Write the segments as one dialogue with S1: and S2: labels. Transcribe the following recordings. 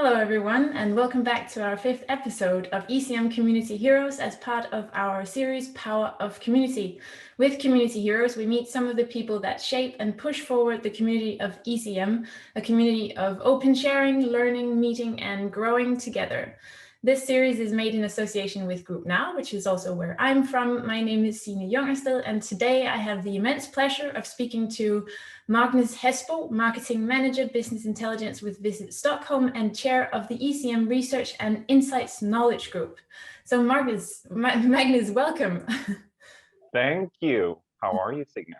S1: Hello everyone, and welcome back to our 5th episode of ECM Community Heroes as part of our series Power of Community. With Community Heroes, we meet some of the people that shape and push forward the community of ECM, a community of open sharing, learning, meeting, and growing together. This series is made in association with Group NAO, which is also where I'm from. My name is Signe Jongersted, and today I have the immense pleasure of speaking to Magnus Hessbo, Marketing Manager, Business Intelligence with Visit Stockholm, and Chair of the ECM Research and Insights Knowledge Group. So Magnus, welcome.
S2: Thank you. How are you, Signe?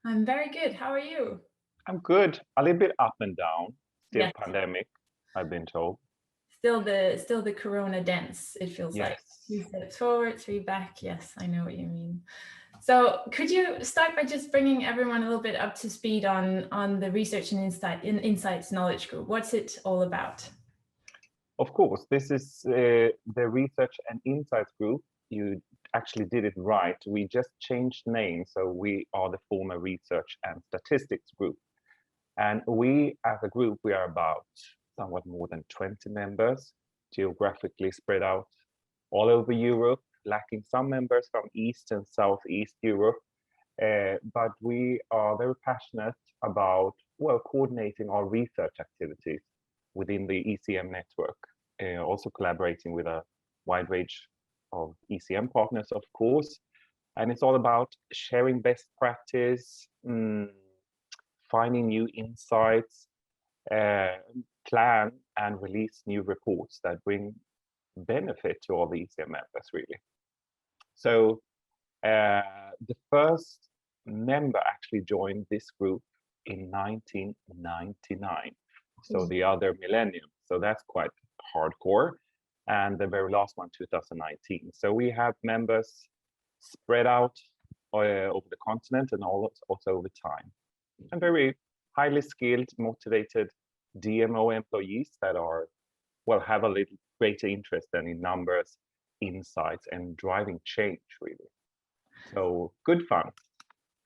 S1: I'm very good. How are you?
S2: I'm good. A little bit up and down. Still
S1: Yes.
S2: Pandemic, I've been told.
S1: Still the Corona dance, it feels
S2: Yes.
S1: like. 2 steps forward, 3 back. Yes, I know what you mean. So could you start by just bringing everyone a little bit up to speed on the Research and Insights Knowledge Group? What's it all about?
S2: Of course, this is the Research and Insights Group. You actually did it right. We just changed names, so we are the former Research and Statistics Group. And we, as a group, we are about somewhat more than 20 members, geographically spread out all over Europe, lacking some members from East and Southeast Europe. But we are very passionate about, well, coordinating our research activities within the ECM network, also collaborating with a wide range of ECM partners, of course. And it's all about sharing best practice, finding new insights, plan and release new reports that bring benefit to all the ECM members, really. So the first member actually joined this group in 1999, so the other millennium. So that's quite hardcore. And the very last one, 2019. So we have members spread out over the continent and also over time. And very highly skilled, motivated DMO employees that are, well, have a little greater interest than in numbers, insights, and driving change, really. So good fun.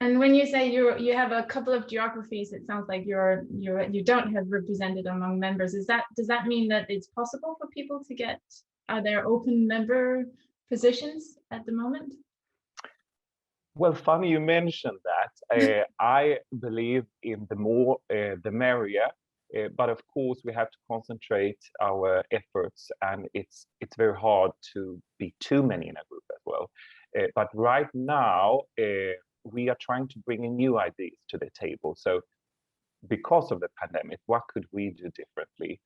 S1: And when you say you have a couple of geographies, it sounds like you don't have represented among members. Does that mean that it's possible for people to get? Are there open member positions at the moment?
S2: Well, funny you mentioned that. I believe in the more the merrier, but of course we have to concentrate our efforts, and it's very hard to be too many in a group as well. But right now we are trying to bring in new ideas to the table. So because of the pandemic, what could we do differently?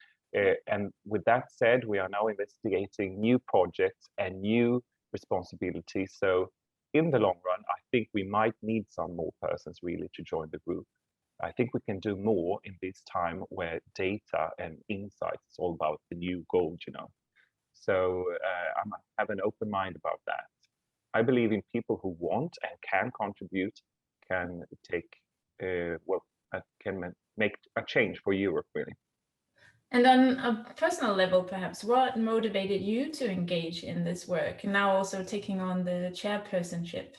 S2: And with that said, we are now investigating new projects and new responsibilities. So in the long run, I think we might need some more persons really to join the group. I think we can do more in this time where data and insights is all about the new gold, you know. So I have an open mind about that. I believe in people who want and can contribute, can take, can make a change for Europe, really.
S1: And on a personal level, perhaps, what motivated you to engage in this work, and now also taking on the chairpersonship?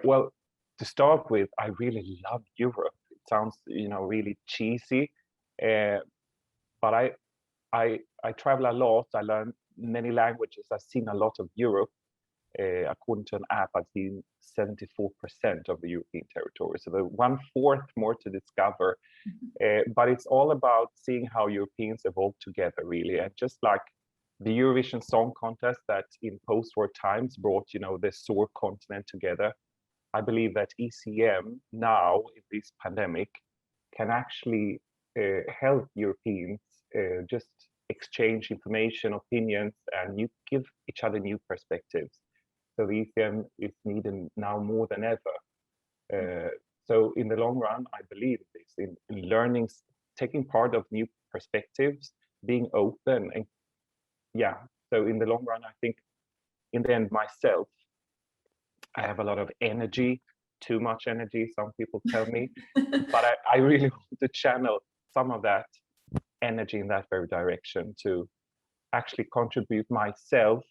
S2: Well, to start with, I really love Europe. It sounds, really cheesy, but I travel a lot. I learn many languages. I've seen a lot of Europe. According to an app, I've seen 74% of the European territory. So the 1/4 more to discover. But it's all about seeing how Europeans evolve together, really. And just like the Eurovision Song Contest that in post-war times brought, the SOAR continent together, I believe that ECM now, in this pandemic, can actually help Europeans just exchange information, opinions, and give each other new perspectives. So the ECM is needed now more than ever. So in the long run, I believe this in learning, taking part of new perspectives, being open, and yeah. So in the long run, I think in the end myself, I have a lot of energy, too much energy, some people tell me, but I really want to channel some of that energy in that very direction to actually contribute myself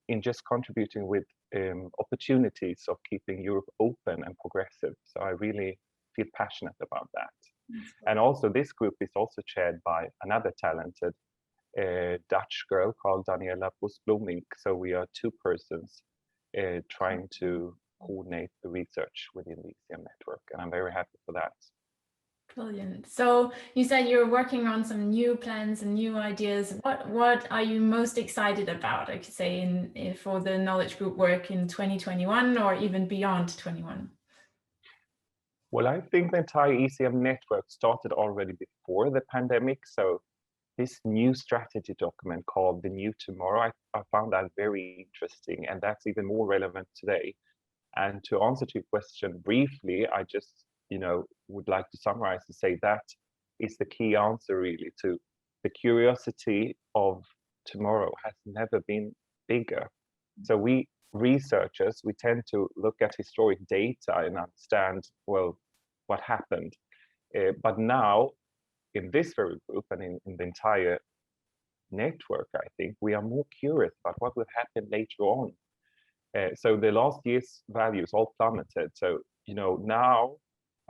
S2: in just contributing with opportunities of keeping Europe open and progressive. So I really feel passionate about that. And also this group is also chaired by another talented Dutch girl called Daniela Busblomink. So we are two persons trying to coordinate the research within the ECM network, and I'm very happy for that.
S1: Brilliant. So you said you're working on some new plans and new ideas. What are you most excited about, I could say, for the knowledge group work in 2021 or even beyond 21?
S2: Well, I think the entire ECM network started already before the pandemic. So this new strategy document called The New Tomorrow, I found that very interesting, and that's even more relevant today. And to answer to your question briefly, I just, would like to summarize and say that is the key answer really to the curiosity of tomorrow has never been bigger. So we researchers, we tend to look at historic data and understand, well, what happened. But now in this very group and in the entire network, I think we are more curious about what will happen later on. So the last year's values all plummeted. So, now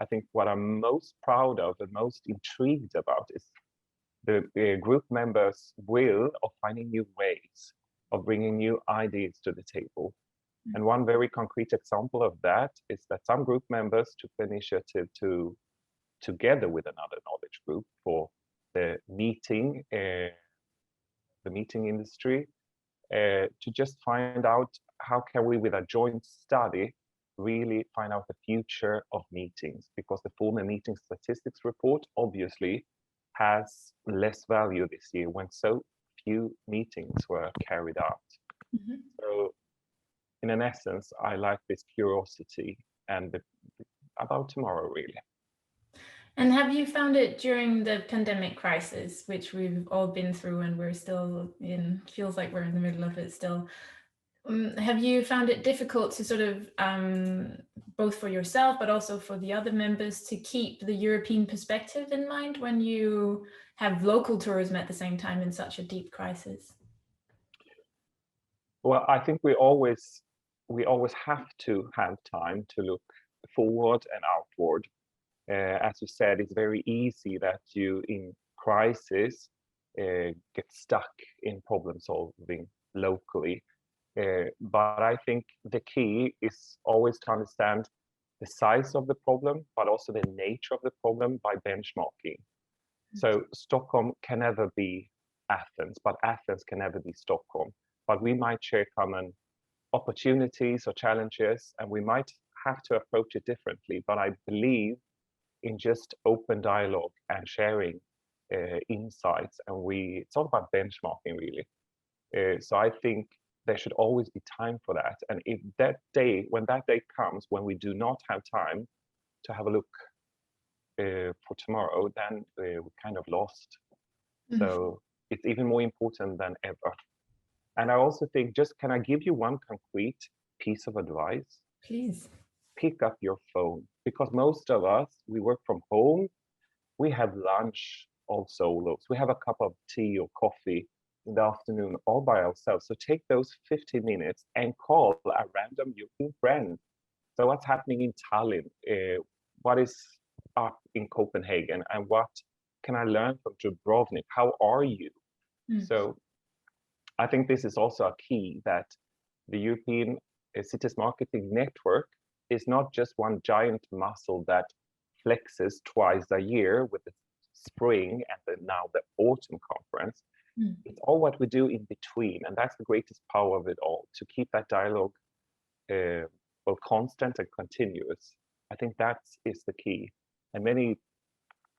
S2: I think what I'm most proud of and most intrigued about is the group members' will of finding new ways of bringing new ideas to the table. And one very concrete example of that is that some group members took the initiative to, together with another knowledge group for the meeting industry, to just find out how can we, with a joint study, really find out the future of meetings, because the former meeting statistics report obviously has less value this year when so few meetings were carried out. Mm-hmm. So in an essence, I like this curiosity and about tomorrow really.
S1: And have you found it during the pandemic crisis, which we've all been through and we're still in, feels like we're in the middle of it still, have you found it difficult to sort of, both for yourself, but also for the other members, to keep the European perspective in mind when you have local tourism at the same time in such a deep crisis?
S2: Well, I think we always have to have time to look forward and outward. As you said, it's very easy that you in crisis get stuck in problem solving locally. But I think the key is always to understand the size of the problem, but also the nature of the problem by benchmarking. So Stockholm can never be Athens, but Athens can never be Stockholm. But we might share common opportunities or challenges, and we might have to approach it differently. But I believe in just open dialogue and sharing insights, and it's all about benchmarking really. So I think there should always be time for that. And if when that day comes, when we do not have time to have a look for tomorrow, then we're kind of lost. Mm-hmm. So it's even more important than ever. And I also think, can I give you one concrete piece of advice?
S1: Please.
S2: Pick up your phone, because most of us, we work from home, we have lunch all solos, we have a cup of tea or coffee in the afternoon all by ourselves. So take those 15 minutes and call a random European friend. So what's happening in Tallinn? What is up in Copenhagen? And what can I learn from Dubrovnik? How are you? So I think this is also a key, that the European Cities Marketing Network is not just one giant muscle that flexes twice a year with the spring and now the autumn conference. It's all what we do in between, and that's the greatest power of it all, to keep that dialogue both constant and continuous. I think that is the key. And many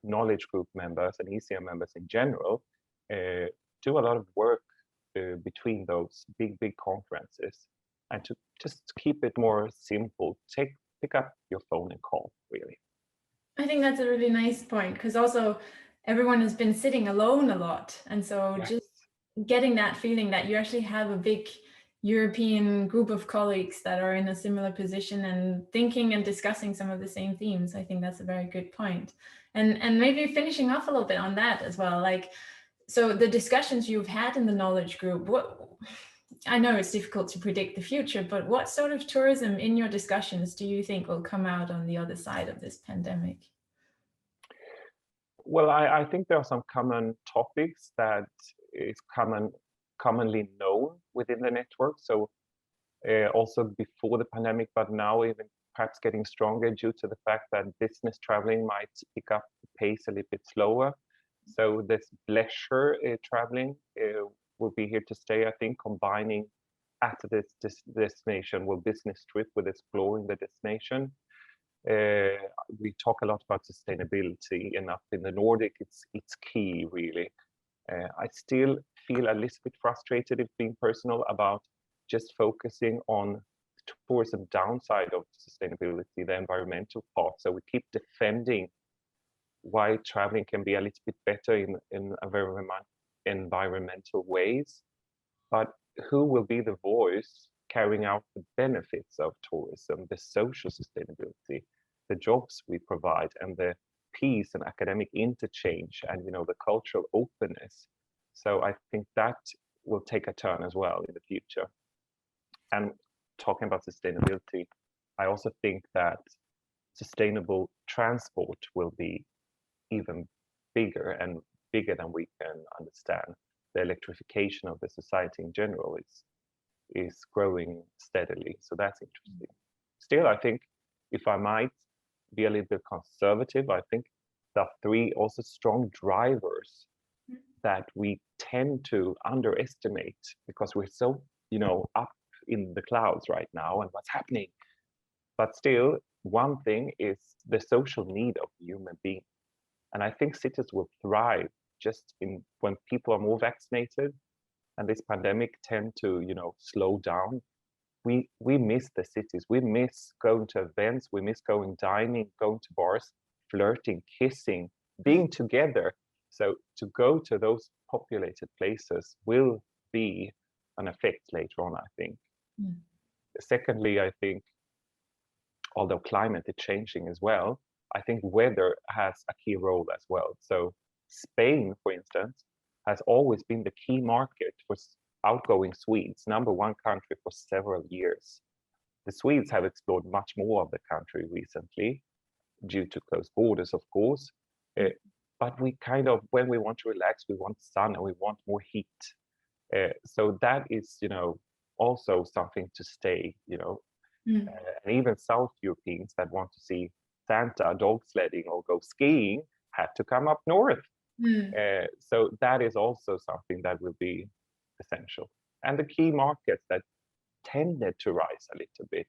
S2: knowledge group members and ECM members in general do a lot of work between those big conferences, and to just keep it more simple, pick up your phone and call, really.
S1: I think that's a really nice point, because also everyone has been sitting alone a lot. And so just getting that feeling that you actually have a big European group of colleagues that are in a similar position and thinking and discussing some of the same themes, I think that's a very good point. And maybe finishing off a little bit on that as well, like, so the discussions you've had in the knowledge group, I know it's difficult to predict the future, but what sort of tourism in your discussions do you think will come out on the other side of this pandemic?
S2: Well, I think there are some common topics that is commonly known within the network. So also before the pandemic, but now even perhaps getting stronger due to the fact that business traveling might pick up the pace a little bit slower. So this leisure traveling will be here to stay, I think, combining at this destination, well, business trip with exploring the destination. We talk a lot about sustainability, and up in the Nordic, it's key, really. I still feel a little bit frustrated, if being personal, about just focusing on the tourism downside of sustainability, the environmental part. So we keep defending why traveling can be a little bit better in a very environmental ways, but who will be the voice carrying out the benefits of tourism, the social sustainability, the jobs we provide, and the peace and academic interchange, and the cultural openness. So I think that will take a turn as well in the future. And talking about sustainability, I also think that sustainable transport will be even bigger and bigger than we can understand. The electrification of the society in general is growing steadily. So that's interesting. Still, I think if I might be a little bit conservative, I think there are three also strong drivers that we tend to underestimate because we're so, up in the clouds right now and what's happening. But still, one thing is the social need of human beings. And I think cities will thrive just when people are more vaccinated, and this pandemic tend to, slow down. We miss the cities. We miss going to events. We miss going dining, going to bars, flirting, kissing, being together. So to go to those populated places will be an effect later on, I think. Mm. Secondly, I think, although climate is changing as well, I think weather has a key role as well. So Spain, for instance, has always been the key market for outgoing Swedes, #1 country for several years. The Swedes have explored much more of the country recently due to closed borders, of course. But we kind of, when we want to relax, we want sun and we want more heat. So that is, also something to stay, and even South Europeans that want to see Santa dog sledding or go skiing had to come up north. So that is also something that will be essential. And the key markets that tended to rise a little bit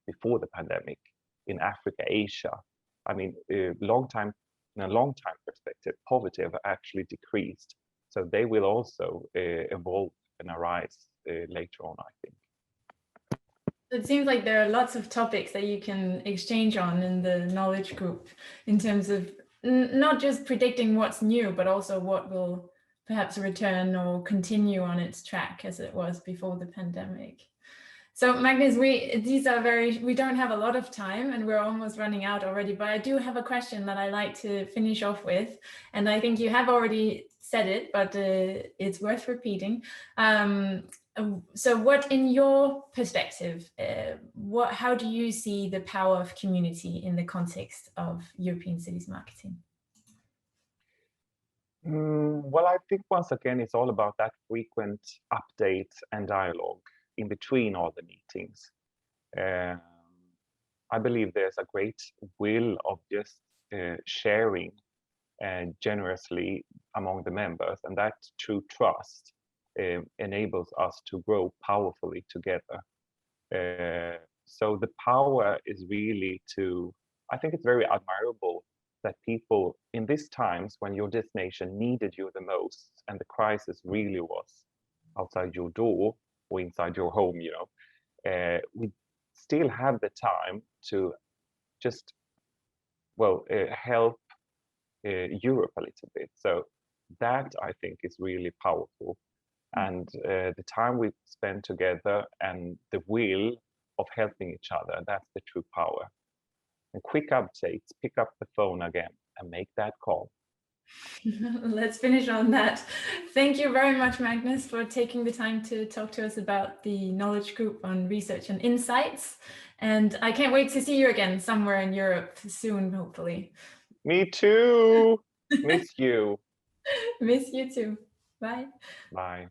S2: before the pandemic in Africa, Asia, I mean, in a long time perspective, poverty have actually decreased. So they will also evolve and arise later on, I think.
S1: It seems like there are lots of topics that you can exchange on in the knowledge group in terms of not just predicting what's new, but also what will perhaps return or continue on its track as it was before the pandemic. So Magnus, we don't have a lot of time and we're almost running out already, but I do have a question that I like to finish off with. And I think you have already said it, but it's worth repeating. So what, in your perspective, how do you see the power of community in the context of European cities marketing?
S2: Well, I think once again, it's all about that frequent update and dialogue in between all the meetings. I believe there's a great will of just sharing generously among the members, and that true trust enables us to grow powerfully together. So the power is really I think it's very admirable that people in these times when your destination needed you the most and the crisis really was outside your door or inside your home, we still have the time to just, help Europe a little bit. So that I think is really powerful. And the time we spend together and the will of helping each other, that's the true power. And quick updates, pick up the phone again and make that call.
S1: Let's finish on that. Thank you very much, Magnus, for taking the time to talk to us about the knowledge group on research and insights. And I can't wait to see you again somewhere in Europe soon, hopefully.
S2: Me too. Miss you.
S1: Miss you too. Bye.
S2: Bye.